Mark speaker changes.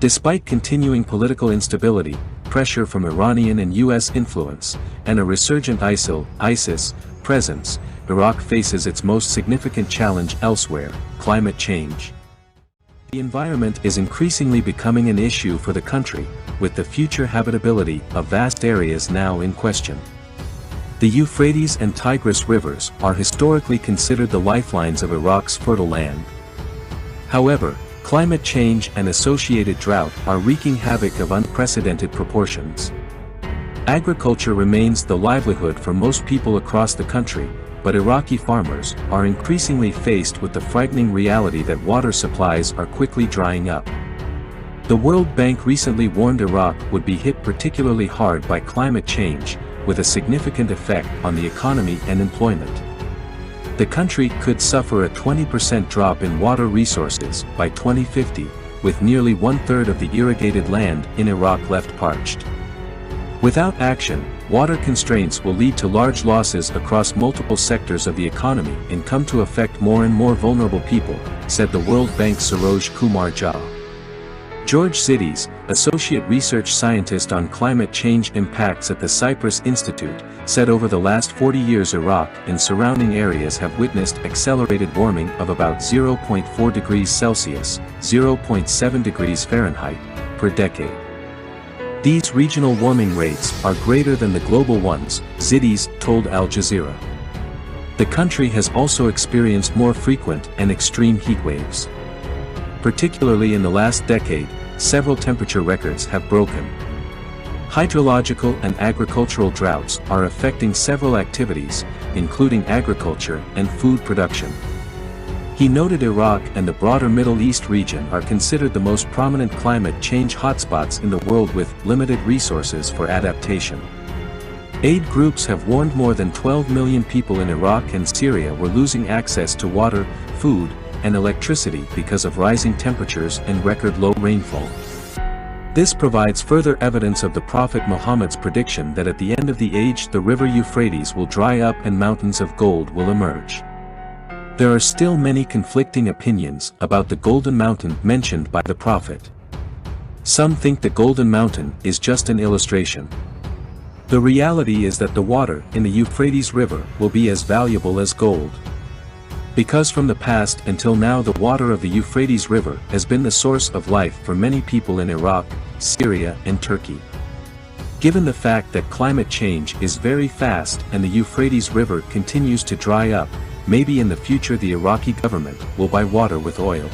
Speaker 1: Despite continuing political instability, pressure from Iranian and US influence, and a resurgent ISIS presence, Iraq faces its most significant challenge elsewhere: climate change. The environment is increasingly becoming an issue for the country, with the future habitability of vast areas now in question. The Euphrates and Tigris Rivers are historically considered the lifelines of Iraq's fertile land. However, climate change and associated drought are wreaking havoc of unprecedented proportions. Agriculture remains the livelihood for most people across the country, but Iraqi farmers are increasingly faced with the frightening reality that water supplies are quickly drying up. The World Bank recently warned Iraq would be hit particularly hard by climate change, with a significant effect on the economy and employment. The country could suffer a 20% drop in water resources by 2050, with nearly one-third of the irrigated land in Iraq left parched. Without action, water constraints will lead to large losses across multiple sectors of the economy and come to affect more and more vulnerable people, said the World Bank's Saroj Kumar Jha. George Zidis, Associate Research Scientist on Climate Change Impacts at the Cyprus Institute, said over the last 40 years Iraq and surrounding areas have witnessed accelerated warming of about 0.4 degrees Celsius, 0.7 degrees Fahrenheit, per decade. These regional warming rates are greater than the global ones, Zidis told Al Jazeera. The country has also experienced more frequent and extreme heat waves. Particularly in the last decade, several temperature records have broken. Hydrological and agricultural droughts are affecting several activities, including agriculture and food production. He noted Iraq and the broader Middle East region are considered the most prominent climate change hotspots in the world with limited resources for adaptation. Aid groups have warned more than 12 million people in Iraq and Syria were losing access to water, food, and electricity because of rising temperatures and record low rainfall. This provides further evidence of the Prophet Muhammad's prediction that at the end of the age the river Euphrates will dry up and mountains of gold will emerge. There are still many conflicting opinions about the Golden Mountain mentioned by the Prophet. Some think the Golden Mountain is just an illustration. The reality is that the water in the Euphrates River will be as valuable as gold. Because from the past until now the water of the Euphrates River has been the source of life for many people in Iraq, Syria and Turkey. Given the fact that climate change is very fast and the Euphrates River continues to dry up, maybe in the future the Iraqi government will buy water with oil.